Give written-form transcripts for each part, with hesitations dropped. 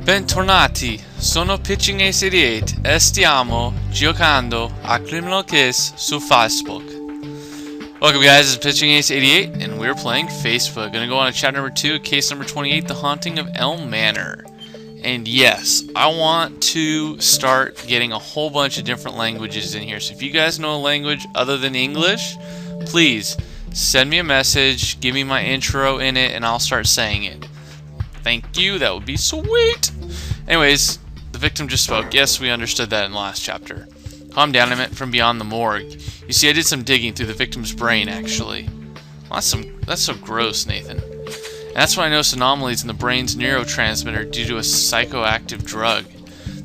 Bentornati, sono Pitching Ace 88 e stiamo giocando a Criminal Case su Facebook. Welcome guys, it's Pitching Ace 88 and we're playing Facebook. Gonna go on to chapter number 2, case number 28, The Haunting of Elm Manor. And yes, I want to start getting a whole bunch of different languages in here. So if you guys know a language other than English, please send me a message, give me my intro in it, and I'll start saying it. Thank you, that would be sweet. Anyways, the victim just spoke. Yes, we understood that in the last chapter. Calm down, I meant from beyond the morgue. You see, I did some digging through the victim's brain, actually. Well, that's so gross, Nathan. And that's when I noticed anomalies in the brain's neurotransmitter due to a psychoactive drug.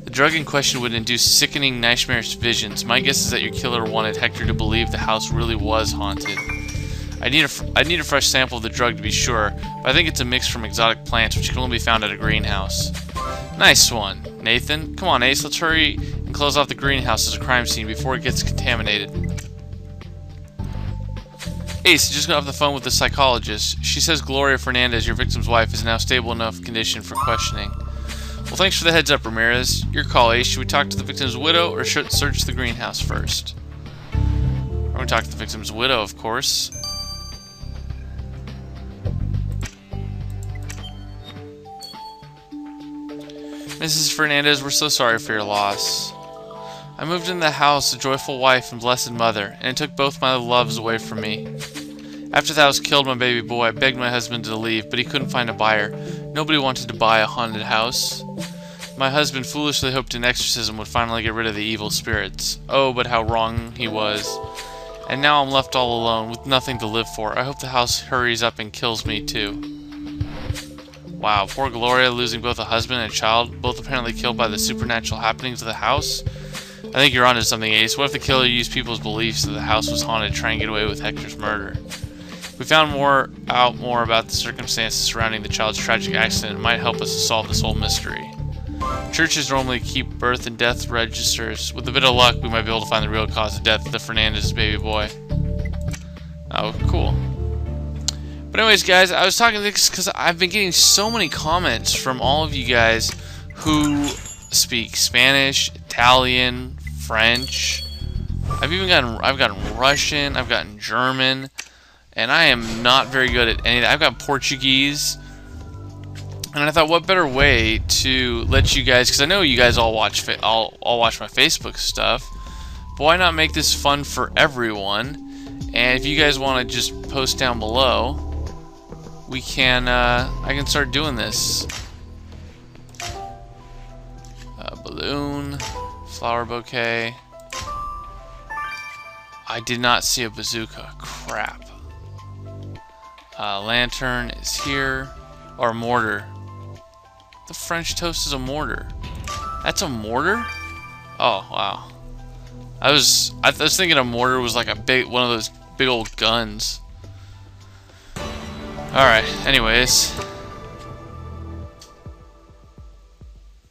The drug in question would induce sickening, nightmarish visions. My guess is that your killer wanted Hector to believe the house really was haunted. I need a fresh sample of the drug to be sure, but I think it's a mix from exotic plants which can only be found at a greenhouse. Nice one, Nathan. Come on, Ace, let's hurry and close off the greenhouse as a crime scene before it gets contaminated. Ace, just got off the phone with the psychologist. She says Gloria Fernandez, your victim's wife, is now stable enough condition for questioning. Well, thanks for the heads up, Ramirez. Your call, Ace. Should we talk to the victim's widow or should search the greenhouse first? We're going to talk to the victim's widow, of course. Mrs. Fernandez, we're so sorry for your loss. I moved into the house, a joyful wife and blessed mother, and it took both my loves away from me. After the house killed my baby boy, I begged my husband to leave, but he couldn't find a buyer. Nobody wanted to buy a haunted house. My husband foolishly hoped an exorcism would finally get rid of the evil spirits. Oh, but how wrong he was. And now I'm left all alone, with nothing to live for. I hope the house hurries up and kills me, too. Wow, poor Gloria losing both a husband and a child, both apparently killed by the supernatural happenings of the house. I think you're onto something, Ace. What if the killer used people's beliefs that the house was haunted to try and get away with Hector's murder? If we found out more about the circumstances surrounding the child's tragic accident, it might help us to solve this whole mystery. Churches normally keep birth and death registers. With a bit of luck, we might be able to find the real cause of death of the Fernandez baby boy. Oh, cool. But anyways, guys, I was talking to this because I've been getting so many comments from all of you guys who speak Spanish, Italian, French. I've gotten Russian, I've gotten German, and I am not very good at any of that. I've got Portuguese, and I thought, what better way to let you guys, because I know you guys all watch all watch my Facebook stuff, but why not make this fun for everyone? And if you guys want to just post down below, we can, I can start doing this. Balloon, flower bouquet. I did not see a bazooka. Crap. Lantern is here. Or mortar. The French toast is a mortar. That's a mortar? Oh, wow. I was thinking a mortar was like one of those big old guns. Alright, anyways.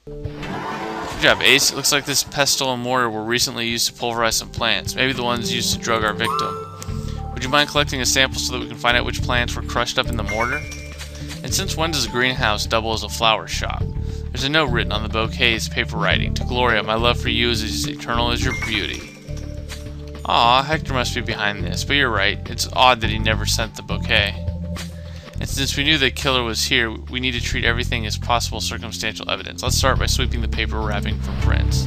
Good job, Ace. It looks like this pestle and mortar were recently used to pulverize some plants. Maybe the ones used to drug our victim. Would you mind collecting a sample so that we can find out which plants were crushed up in the mortar? And since when does a greenhouse double as a flower shop? There's a note written on the bouquet's paper writing. To Gloria, my love for you is as eternal as your beauty. Aw, Hector must be behind this, but you're right. It's odd that he never sent the bouquet. And since we knew the killer was here, we need to treat everything as possible circumstantial evidence. Let's start by sweeping the paper wrapping for prints.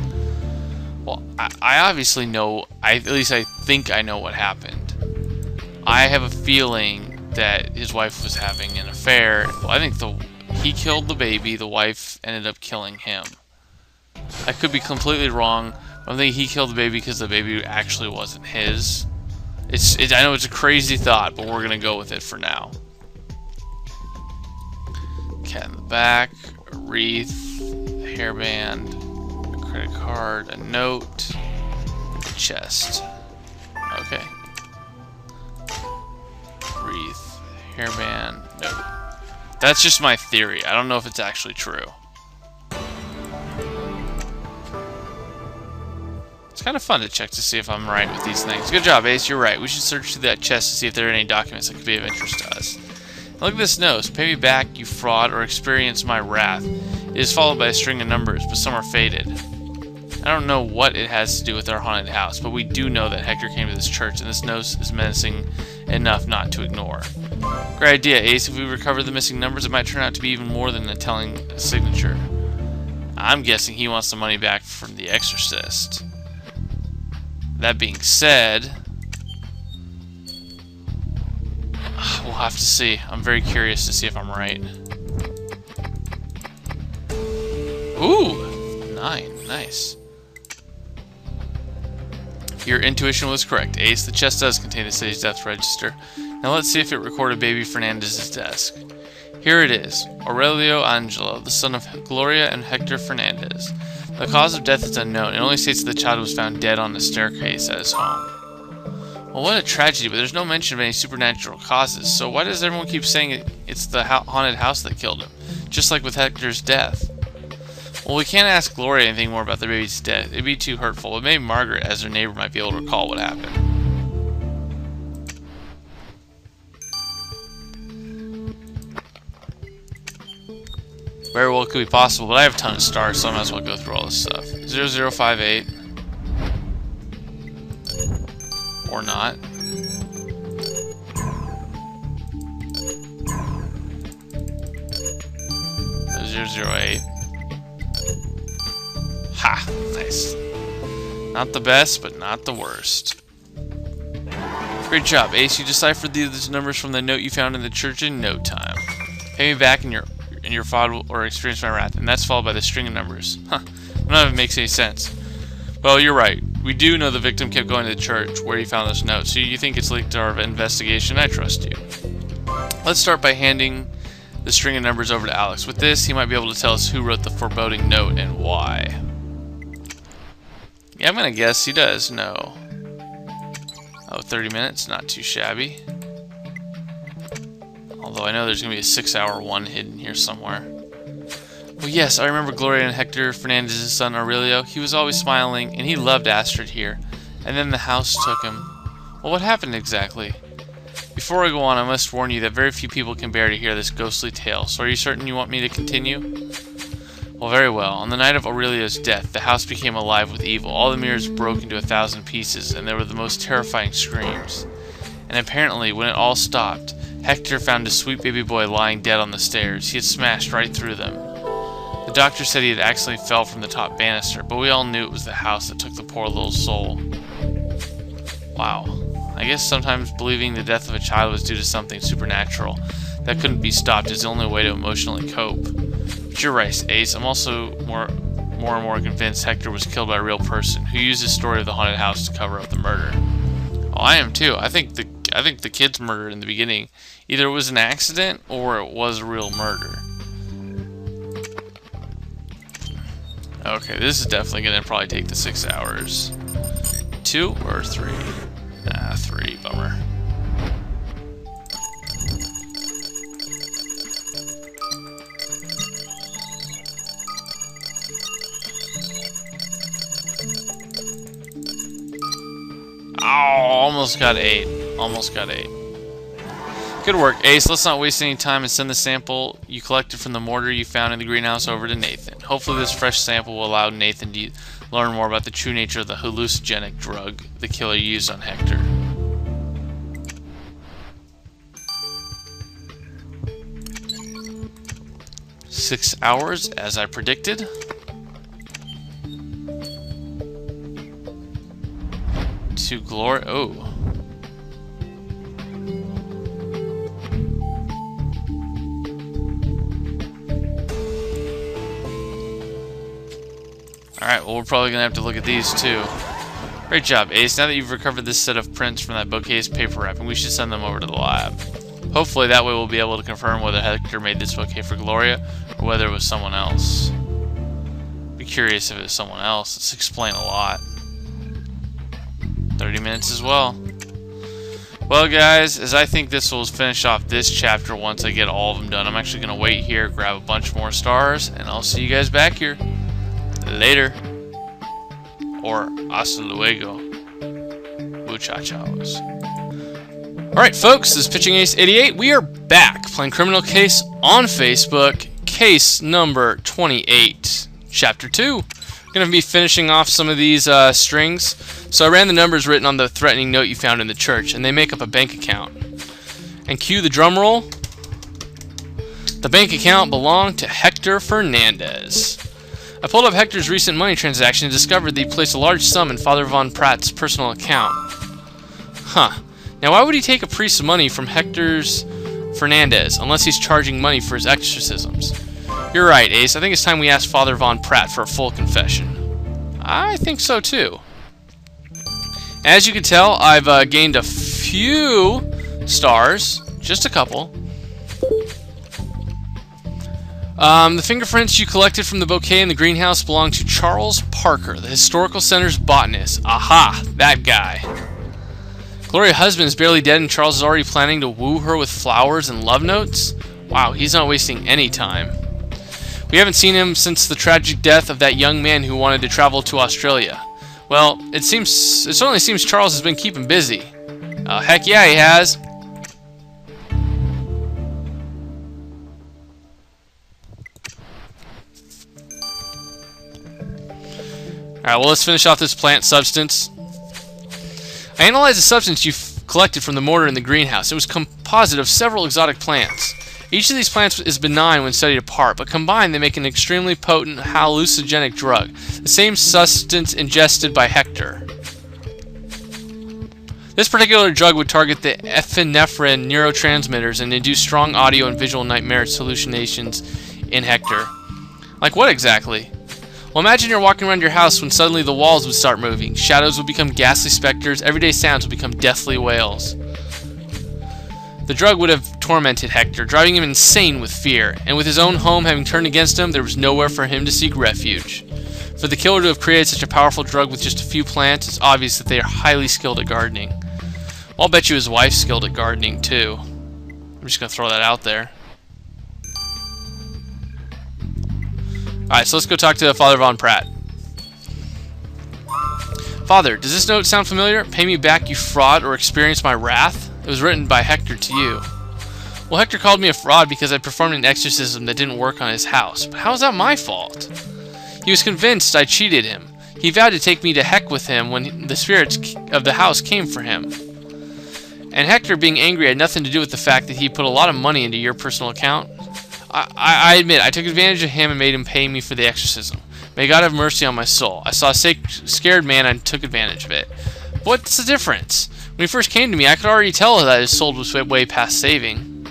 Well, I obviously know, at least I think I know what happened. I have a feeling that his wife was having an affair. Well, I think he killed the baby, the wife ended up killing him. I could be completely wrong, but I think he killed the baby because the baby actually wasn't his. I know it's a crazy thought, but we're going to go with it for now. Cat in the back, a wreath, a hairband, a credit card, a note, a chest. Okay. Wreath, hairband, note. That's just my theory. I don't know if it's actually true. It's kind of fun to check to see if I'm right with these things. Good job, Ace. You're right. We should search through that chest to see if there are any documents that could be of interest to us. Look at this note. Pay me back, you fraud, or experience my wrath. It is followed by a string of numbers, but some are faded. I don't know what it has to do with our haunted house, but we do know that Hector came to this church, and this note is menacing enough not to ignore. Great idea, Ace. If we recover the missing numbers, it might turn out to be even more than a telling signature. I'm guessing he wants the money back from the exorcist. That being said, we'll have to see. I'm very curious to see if I'm right. Ooh! 9. Nice. Your intuition was correct, Ace. The chest does contain the city's death register. Now let's see if it recorded baby Fernandez's desk. Here it is. Aurelio Angelo, the son of Gloria and Hector Fernandez. The cause of death is unknown. It only states that the child was found dead on the staircase at his home. Well, what a tragedy, but there's no mention of any supernatural causes, so why does everyone keep saying it's the haunted house that killed him? Just like with Hector's death. Well, we can't ask Gloria anything more about the baby's death. It'd be too hurtful, but maybe Margaret, as her neighbor, might be able to recall what happened. Very well could be possible, but I have a ton of stars, so I might as well go through all this stuff. 0058. Or not. 008. Ha! Nice. Not the best, but not the worst. Great job, Ace. You deciphered these numbers from the note you found in the church in no time. Pay me back and your father or experience my wrath, and that's followed by the string of numbers. Huh. None of it makes any sense. Well, you're right. We do know the victim kept going to the church where he found this note, so you think it's linked to our investigation. I trust you. Let's start by handing the string of numbers over to Alex. With this, he might be able to tell us who wrote the foreboding note and why. Yeah, I'm gonna guess he does know. Oh, 30 minutes, not too shabby. Although I know there's gonna be a 6-hour one hidden here somewhere. Well, yes, I remember Gloria and Hector Fernandez's son Aurelio. He was always smiling, and he loved Astrid here. And then the house took him. Well, what happened exactly? Before I go on, I must warn you that very few people can bear to hear this ghostly tale. So are you certain you want me to continue? Well, very well. On the night of Aurelio's death, the house became alive with evil. All the mirrors broke into 1,000 pieces, and there were the most terrifying screams. And apparently, when it all stopped, Hector found a sweet baby boy lying dead on the stairs. He had smashed right through them. The doctor said he had accidentally fell from the top banister, but we all knew it was the house that took the poor little soul. Wow. I guess sometimes believing the death of a child was due to something supernatural that couldn't be stopped is the only way to emotionally cope. But you're right, Ace. I'm also more and more convinced Hector was killed by a real person who used the story of the haunted house to cover up the murder. Oh, I am too. I think the kid's murder in the beginning, either it was an accident or it was a real murder. Okay, this is definitely going to probably take the 6 hours. 2 or 3? Nah, 3. Bummer. Oh, almost got 8. Almost got 8. Good work, Ace. Let's not waste any time and send the sample you collected from the mortar you found in the greenhouse over to Nathan. Hopefully this fresh sample will allow Nathan to learn more about the true nature of the hallucinogenic drug the killer used on Hector. Six hours, as I predicted. To glory. Oh. Alright, well, we're probably going to have to look at these too. Great job, Ace. Now that you've recovered this set of prints from that bookcase paper wrapping, we should send them over to the lab. Hopefully that way we'll be able to confirm whether Hector made this bouquet for Gloria or whether it was someone else. Be curious if it was someone else. Let's explain a lot. 30 minutes as well. Well, guys, as I think this will finish off this chapter once I get all of them done, I'm actually going to wait here, grab a bunch more stars, and I'll see you guys back here. Later. Or hasta luego, muchachos. Alright, folks, this is Pitching Ace 88. We are back playing Criminal Case on Facebook. case number 28, chapter 2. I'm going to be finishing off some of these strings. So I ran the numbers written on the threatening note you found in the church, and they make up a bank account. And cue the drum roll. The bank account belonged to Hector Fernandez. I pulled up Hector's recent money transaction and discovered that he placed a large sum in Father Von Pratt's personal account. Huh. Now why would he take a priest's money from Hector's Fernandez unless he's charging money for his exorcisms? You're right, Ace. I think it's time we ask Father Von Pratt for a full confession. I think so too. As you can tell, I've gained a few stars. Just a couple. The fingerprints you collected from the bouquet in the greenhouse belong to Charles Parker, the Historical Center's botanist. Aha! That guy. Gloria's husband is barely dead and Charles is already planning to woo her with flowers and love notes? Wow, he's not wasting any time. We haven't seen him since the tragic death of that young man who wanted to travel to Australia. Well, it certainly seems Charles has been keeping busy. Heck yeah, he has. Alright, well, let's finish off this plant substance. I analyzed the substance you've collected from the mortar in the greenhouse. It was composite of several exotic plants. Each of these plants is benign when studied apart, but combined they make an extremely potent hallucinogenic drug, the same substance ingested by Hector. This particular drug would target the epinephrine neurotransmitters and induce strong audio and visual nightmare hallucinations in Hector. Like what exactly? Well, imagine you're walking around your house when suddenly the walls would start moving, shadows would become ghastly specters, everyday sounds would become deathly wails. The drug would have tormented Hector, driving him insane with fear, and with his own home having turned against him, there was nowhere for him to seek refuge. For the killer to have created such a powerful drug with just a few plants, it's obvious that they are highly skilled at gardening. I'll bet you his wife's skilled at gardening too. I'm just going to throw that out there. Alright, so let's go talk to Father Von Pratt. Father, does this note sound familiar? Pay me back, you fraud, or experience my wrath? It was written by Hector to you. Well, Hector called me a fraud because I performed an exorcism that didn't work on his house. But how is that my fault? He was convinced I cheated him. He vowed to take me to heck with him when the spirits of the house came for him. And Hector, being angry, had nothing to do with the fact that he put a lot of money into your personal account. I admit, I took advantage of him and made him pay me for the exorcism. May God have mercy on my soul. I saw a scared man and took advantage of it. But what's the difference? When he first came to me, I could already tell that his soul was way past saving.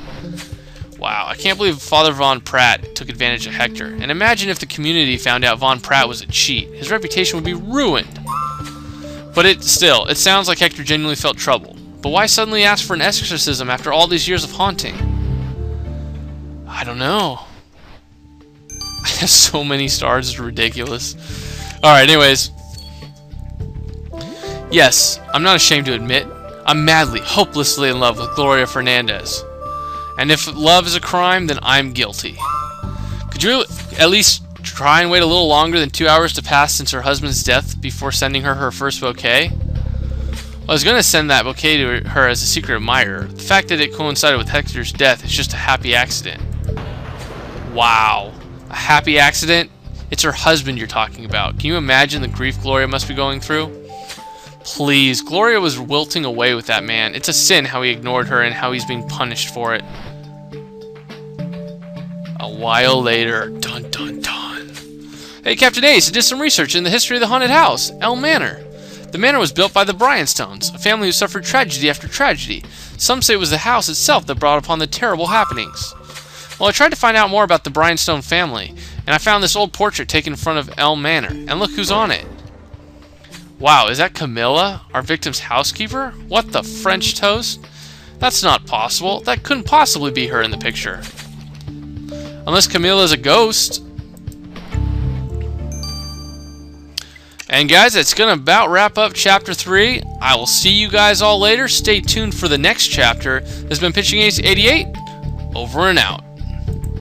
Wow, I can't believe Father Von Pratt took advantage of Hector. And imagine if the community found out Von Pratt was a cheat. His reputation would be ruined. But it sounds like Hector genuinely felt trouble. But why suddenly ask for an exorcism after all these years of haunting? I don't know. I have so many stars, it's ridiculous. Alright, anyways. Yes, I'm not ashamed to admit, I'm madly, hopelessly in love with Gloria Fernandez. And if love is a crime, then I'm guilty. Could you at least try and wait a little longer than 2 hours to pass since her husband's death before sending her her first bouquet? Well, I was going to send that bouquet to her as a secret admirer. The fact that it coincided with Hector's death is just a happy accident. Wow. A happy accident? It's her husband you're talking about. Can you imagine the grief Gloria must be going through? Please, Gloria was wilting away with that man. It's a sin how he ignored her and how he's being punished for it. A while later. Dun dun dun. Hey, Captain Ace, I did some research in the history of the haunted house, Elm Manor. The manor was built by the Bryanstones, a family who suffered tragedy after tragedy. Some say it was the house itself that brought upon the terrible happenings. Well, I tried to find out more about the Bryanstone family, and I found this old portrait taken in front of Elm Manor, and look who's on it. Wow, is that Camilla, our victim's housekeeper? What the French toast? That's not possible. That couldn't possibly be her in the picture. Unless Camilla's a ghost. And guys, that's going to about wrap up Chapter 3. I will see you guys all later. Stay tuned for the next chapter. This has been Pitching Ace 88. Over and out.